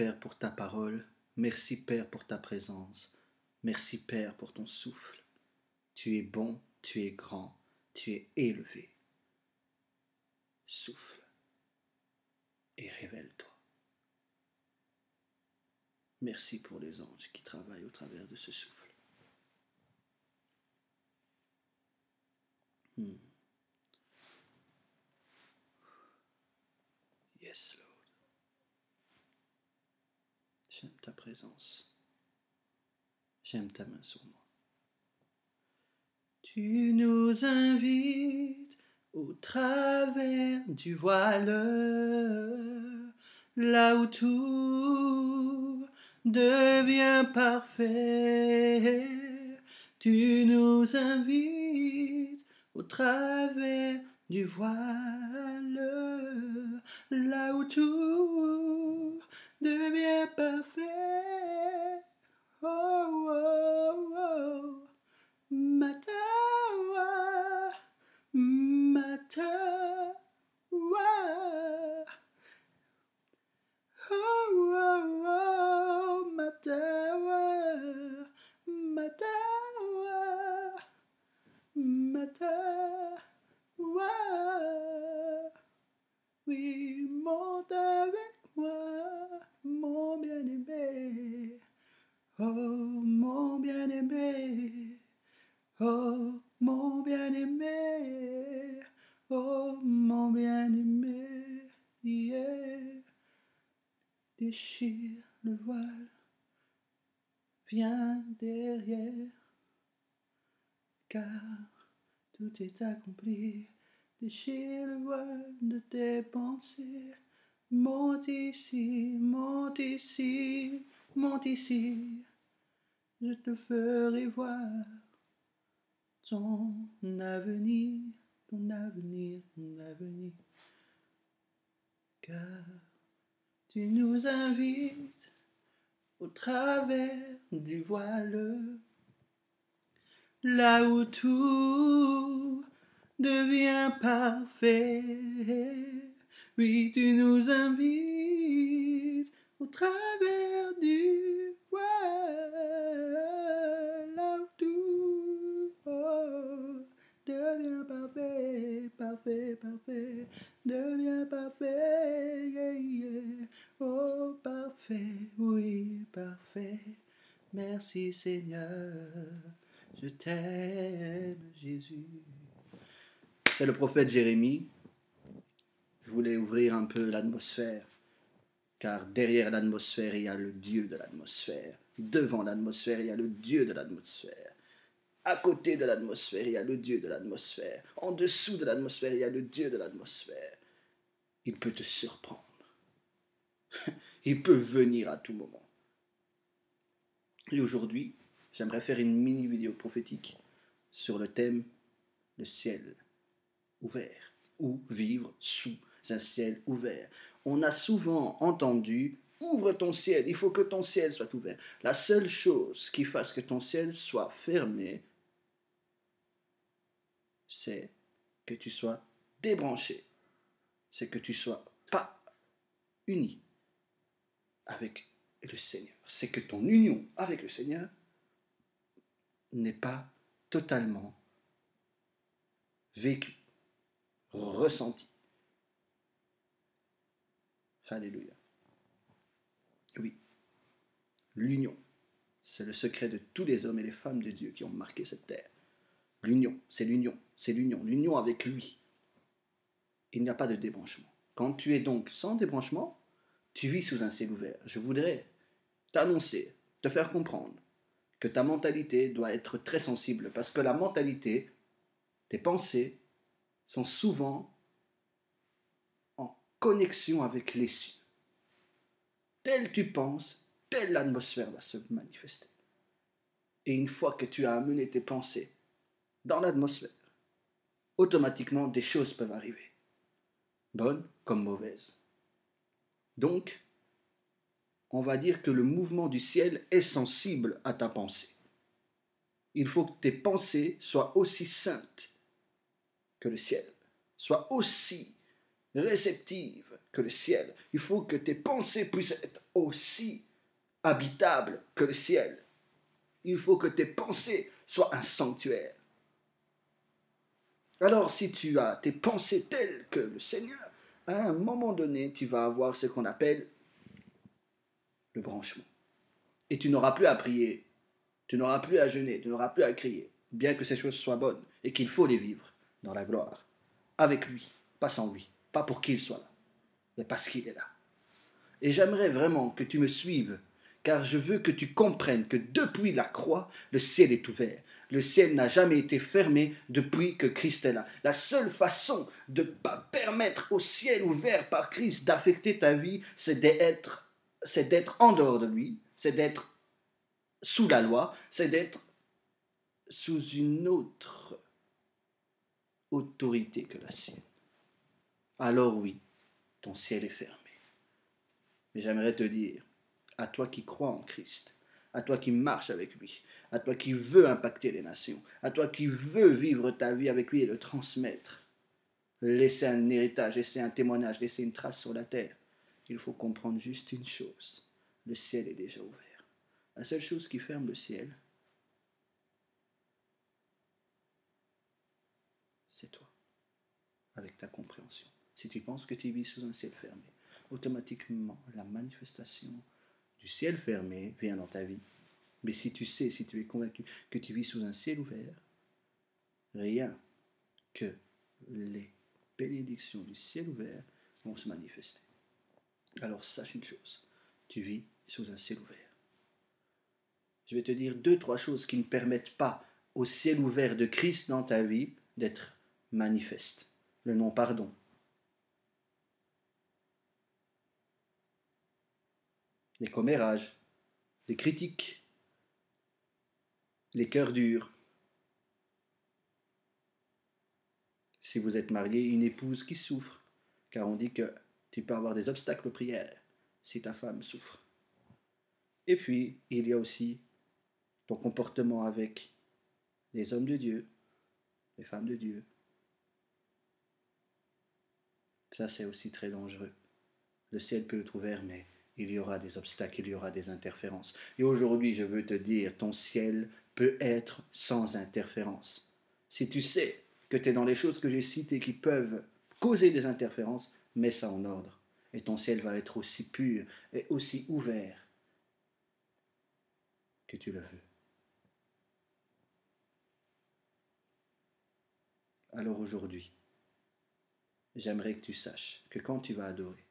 Père pour ta parole, merci Père pour ta présence, merci Père pour ton souffle. Tu es bon, tu es grand, tu es élevé. Souffle et révèle-toi. Merci pour les anges qui travaillent au travers de ce souffle. Yes, Lord. J'aime ta présence. J'aime ta main sur moi. Tu nous invites au travers du voile, là où tout devient parfait. Tu nous invites au travers du voile, là où tout devient parfait. Oh, oh, oh. Matawa, matawa, oh, oh, oh, matawa, matawa, matawa, oui, monte avec moi, mon bien-aimé, oh, mon bien-aimé. Oh, mon bien-aimé, oh, mon bien-aimé, yeah. Déchire le voile, viens derrière, car tout est accompli. Déchire le voile de tes pensées, monte ici, monte ici, monte ici, je te ferai voir ton avenir, ton avenir, ton avenir. Car tu nous invites au travers du voile, là où tout devient parfait. Oui, tu nous invites au travers du voile, là où tout devient parfait, parfait, parfait, devient parfait, yeah, yeah. Oh, parfait, oui, parfait. Merci Seigneur, je t'aime Jésus. C'est le prophète Jérémie. Je voulais ouvrir un peu l'atmosphère, car derrière l'atmosphère, il y a le Dieu de l'atmosphère. Devant l'atmosphère, il y a le Dieu de l'atmosphère. À côté de l'atmosphère, il y a le Dieu de l'atmosphère. En dessous de l'atmosphère, il y a le Dieu de l'atmosphère. Il peut te surprendre. Il peut venir à tout moment. Et aujourd'hui, j'aimerais faire une mini vidéo prophétique sur le thème le ciel ouvert ou vivre sous un ciel ouvert. On a souvent entendu ouvre ton ciel, il faut que ton ciel soit ouvert. La seule chose qui fasse que ton ciel soit fermé, c'est que tu sois débranché, c'est que tu sois pas uni avec le Seigneur. C'est que ton union avec le Seigneur n'est pas totalement vécue, ressentie. Alléluia. Oui, l'union, c'est le secret de tous les hommes et les femmes de Dieu qui ont marqué cette terre. L'union, c'est l'union, c'est l'union, l'union avec lui. Il n'y a pas de débranchement. Quand tu es donc sans débranchement, tu vis sous un ciel ouvert. Je voudrais t'annoncer, te faire comprendre que ta mentalité doit être très sensible, parce que la mentalité, tes pensées, sont souvent en connexion avec les cieux. Tel tu penses, telle l'atmosphère va se manifester. Et une fois que tu as amené tes pensées dans l'atmosphère, automatiquement des choses peuvent arriver, bonnes comme mauvaises. Donc, on va dire que le mouvement du ciel est sensible à ta pensée. Il faut que tes pensées soient aussi saintes que le ciel, soient aussi réceptives que le ciel. Il faut que tes pensées puissent être aussi habitable que le ciel. Il faut que tes pensées soient un sanctuaire. Alors si tu as tes pensées telles que le Seigneur, à un moment donné, tu vas avoir ce qu'on appelle le branchement. Et tu n'auras plus à prier, tu n'auras plus à jeûner, tu n'auras plus à crier, bien que ces choses soient bonnes et qu'il faut les vivre dans la gloire, avec lui, pas sans lui, pas pour qu'il soit là, mais parce qu'il est là. Et j'aimerais vraiment que tu me suives, car je veux que tu comprennes que depuis la croix, le ciel est ouvert. Le ciel n'a jamais été fermé depuis que Christ est là. La seule façon de ne pas permettre au ciel ouvert par Christ d'affecter ta vie, c'est d'être en dehors de lui, c'est d'être sous la loi, c'est d'être sous une autre autorité que la sienne. Alors oui, ton ciel est fermé. Mais j'aimerais te dire, à toi qui crois en Christ, à toi qui marches avec lui, à toi qui veux impacter les nations, à toi qui veux vivre ta vie avec lui et le transmettre, laisser un héritage, laisser un témoignage, laisser une trace sur la terre, il faut comprendre juste une chose, le ciel est déjà ouvert. La seule chose qui ferme le ciel, c'est toi, avec ta compréhension. Si tu penses que tu vis sous un ciel fermé, automatiquement, la manifestation du ciel fermé vient dans ta vie. Mais si tu sais, si tu es convaincu que tu vis sous un ciel ouvert, rien que les bénédictions du ciel ouvert vont se manifester. Alors sache une chose, tu vis sous un ciel ouvert. Je vais te dire 2-3 choses qui ne permettent pas au ciel ouvert de Christ dans ta vie d'être manifeste. Le non-pardon. Les commérages, les critiques, les cœurs durs. Si vous êtes marié, une épouse qui souffre, car on dit que tu peux avoir des obstacles aux prières si ta femme souffre. Et puis, il y a aussi ton comportement avec les hommes de Dieu, les femmes de Dieu. Ça, c'est aussi très dangereux. Le ciel peut être ouvert, mais il y aura des obstacles, il y aura des interférences. Et aujourd'hui, je veux te dire, ton ciel peut être sans interférence. Si tu sais que tu es dans les choses que j'ai citées qui peuvent causer des interférences, mets ça en ordre. Et ton ciel va être aussi pur et aussi ouvert que tu le veux. Alors aujourd'hui, j'aimerais que tu saches que quand tu vas adorer,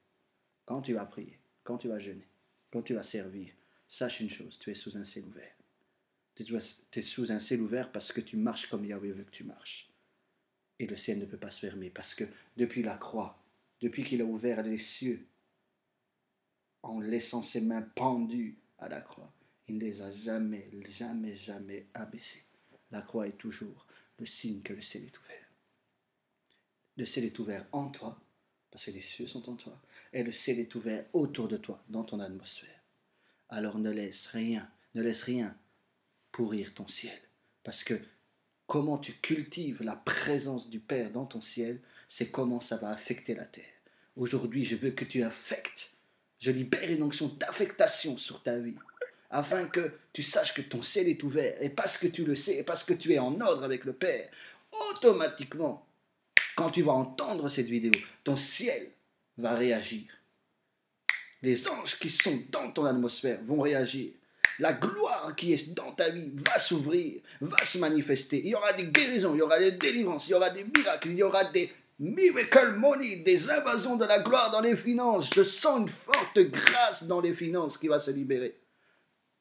quand tu vas prier, quand tu vas jeûner, quand tu vas servir, sache une chose, tu es sous un ciel ouvert. Tu es sous un ciel ouvert parce que tu marches comme Yahweh veut que tu marches. Et le ciel ne peut pas se fermer parce que depuis la croix, depuis qu'il a ouvert les cieux, en laissant ses mains pendues à la croix, il ne les a jamais, jamais, jamais abaissées. La croix est toujours le signe que le ciel est ouvert. Le ciel est ouvert en toi, parce que les cieux sont en toi, et le ciel est ouvert autour de toi, dans ton atmosphère. Alors ne laisse rien pourrir ton ciel, parce que comment tu cultives la présence du Père dans ton ciel, c'est comment ça va affecter la terre. Aujourd'hui, je veux que tu affectes, je libère une onction d'affectation sur ta vie, afin que tu saches que ton ciel est ouvert, et parce que tu le sais, et parce que tu es en ordre avec le Père, automatiquement, quand tu vas entendre cette vidéo, ton ciel va réagir. Les anges qui sont dans ton atmosphère vont réagir. La gloire qui est dans ta vie va s'ouvrir, va se manifester. Il y aura des guérisons, il y aura des délivrances, il y aura des miracles, il y aura des miracle money, des invasions de la gloire dans les finances. Je sens une forte grâce dans les finances qui va se libérer.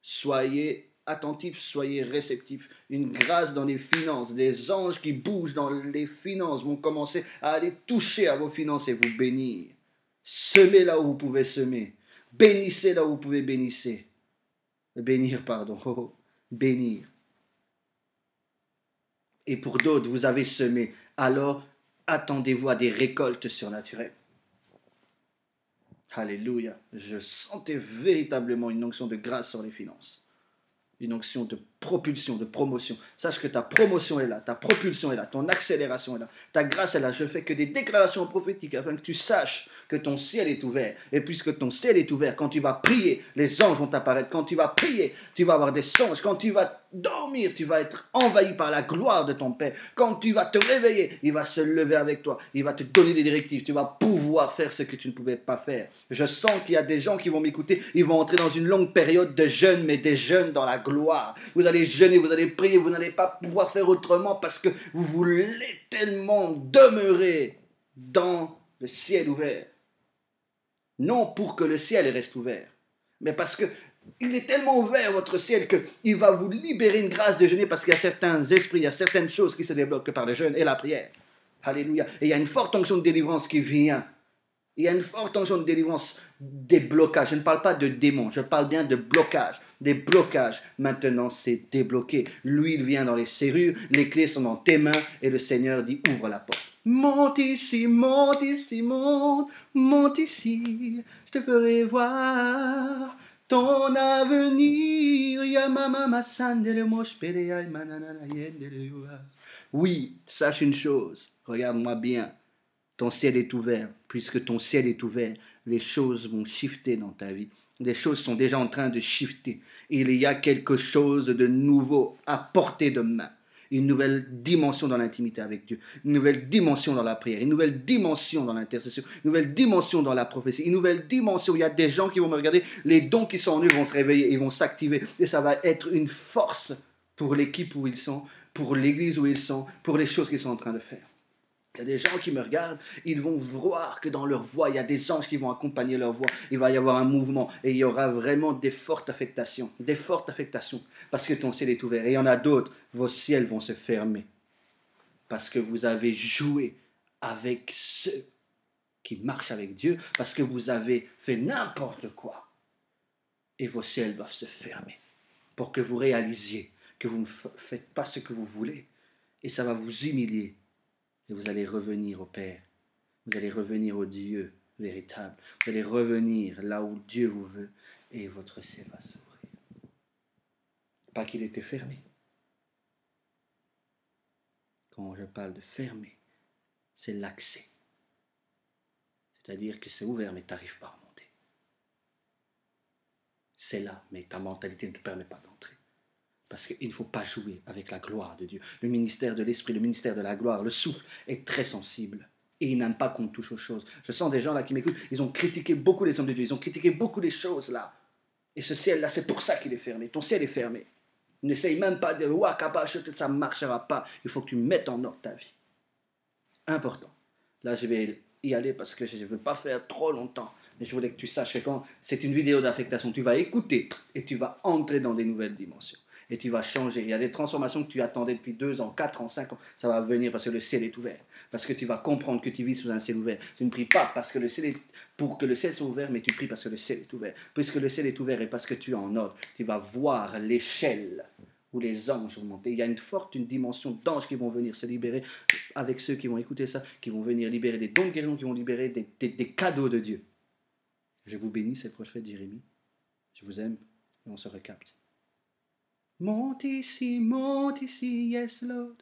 Soyez attentifs, soyez réceptifs. Une grâce dans les finances, des anges qui bougent dans les finances vont commencer à aller toucher à vos finances et vous bénir. Semez là où vous pouvez semer. Bénissez là où vous pouvez bénir, pardon. Bénir. Et pour d'autres, vous avez semé. Alors, attendez-vous à des récoltes surnaturelles. Alléluia. Je sentais véritablement une onction de grâce sur les finances. Une onction de propulsion, de promotion. Sache que ta promotion est là, ta propulsion est là, ton accélération est là, ta grâce est là. Je fais que des déclarations prophétiques afin que tu saches que ton ciel est ouvert. Et puisque ton ciel est ouvert, quand tu vas prier, les anges vont apparaître. Quand tu vas prier, tu vas avoir des songes. Quand tu vas dormir, tu vas être envahi par la gloire de ton Père. Quand tu vas te réveiller, il va se lever avec toi. Il va te donner des directives. Tu vas pouvoir faire ce que tu ne pouvais pas faire. Je sens qu'il y a des gens qui vont m'écouter. Ils vont entrer dans une longue période de jeûne, mais des jeûnes dans la gloire. Vous allez jeûner, vous allez prier, vous n'allez pas pouvoir faire autrement parce que vous voulez tellement demeurer dans le ciel ouvert. Non pour que le ciel reste ouvert, mais parce que il est tellement ouvert, votre ciel, qu'il va vous libérer une grâce de jeûner parce qu'il y a certains esprits, il y a certaines choses qui se débloquent par le jeûne et la prière. Alléluia. Et il y a une forte onction de délivrance qui vient. Il y a une forte onction de délivrance des blocages. Je ne parle pas de démons, je parle bien de blocages. Des blocages. Maintenant, c'est débloqué. L'huile vient dans les serrures, les clés sont dans tes mains et le Seigneur dit ouvre la porte. Monte ici, monte ici, monte, monte ici. Je te ferai voir ton avenir. Oui, sache une chose. Regarde-moi bien. Ton ciel est ouvert. Puisque ton ciel est ouvert, les choses vont shifter dans ta vie. Les choses sont déjà en train de shifter. Il y a quelque chose de nouveau à portée de main. Une nouvelle dimension dans l'intimité avec Dieu. Une nouvelle dimension dans la prière. Une nouvelle dimension dans l'intercession. Une nouvelle dimension dans la prophétie. Une nouvelle dimension où il y a des gens qui vont me regarder. Les dons qui sont en eux vont se réveiller. Ils vont s'activer. Et ça va être une force pour l'équipe où ils sont, pour l'église où ils sont, pour les choses qu'ils sont en train de faire. Il y a des gens qui me regardent, ils vont voir que dans leur voix, il y a des anges qui vont accompagner leur voix. Il va y avoir un mouvement et il y aura vraiment des fortes affectations. Des fortes affectations parce que ton ciel est ouvert. Et il y en a d'autres, vos ciels vont se fermer. Parce que vous avez joué avec ceux qui marchent avec Dieu. Parce que vous avez fait n'importe quoi. Et vos ciels doivent se fermer. Pour que vous réalisiez que vous ne faites pas ce que vous voulez. Et ça va vous humilier. Et vous allez revenir au Père. Vous allez revenir au Dieu véritable. Vous allez revenir là où Dieu vous veut. Et votre ciel va s'ouvrir. Pas qu'il était fermé. Quand je parle de fermé, c'est l'accès. C'est-à-dire que c'est ouvert, mais tu n'arrives pas à remonter. C'est là, mais ta mentalité ne te permet pas d'entrer. Parce qu'il ne faut pas jouer avec la gloire de Dieu. Le ministère de l'Esprit, le ministère de la gloire, le souffle est très sensible. Et il n'aime pas qu'on touche aux choses. Je sens des gens là qui m'écoutent, ils ont critiqué beaucoup les hommes de Dieu, ils ont critiqué beaucoup les choses là. Et ce ciel-là, c'est pour ça qu'il est fermé. Ton ciel est fermé. N'essaye même pas de « ça ne marchera pas ». Il faut que tu mettes en ordre ta vie. Important. Là, je vais y aller parce que je ne veux pas faire trop longtemps. Mais je voulais que tu saches que quand c'est une vidéo d'affectation, tu vas écouter et tu vas entrer dans des nouvelles dimensions. Et tu vas changer. Il y a des transformations que tu attendais depuis 2 ans, 4 ans, 5 ans. Ça va venir parce que le ciel est ouvert. Parce que tu vas comprendre que tu vis sous un ciel ouvert. Tu ne pries pas parce que le ciel est pour que le ciel soit ouvert, mais tu pries parce que le ciel est ouvert. Puisque le ciel est ouvert et parce que tu es en ordre, tu vas voir l'échelle où les anges vont monter. Il y a une dimension d'anges qui vont venir se libérer avec ceux qui vont écouter ça, qui vont venir libérer des dons de guérison, qui vont libérer des cadeaux de Dieu. Je vous bénis, c'est le prophète Jérémie. Je vous aime et on se recapte. Monte ici, yes Lord.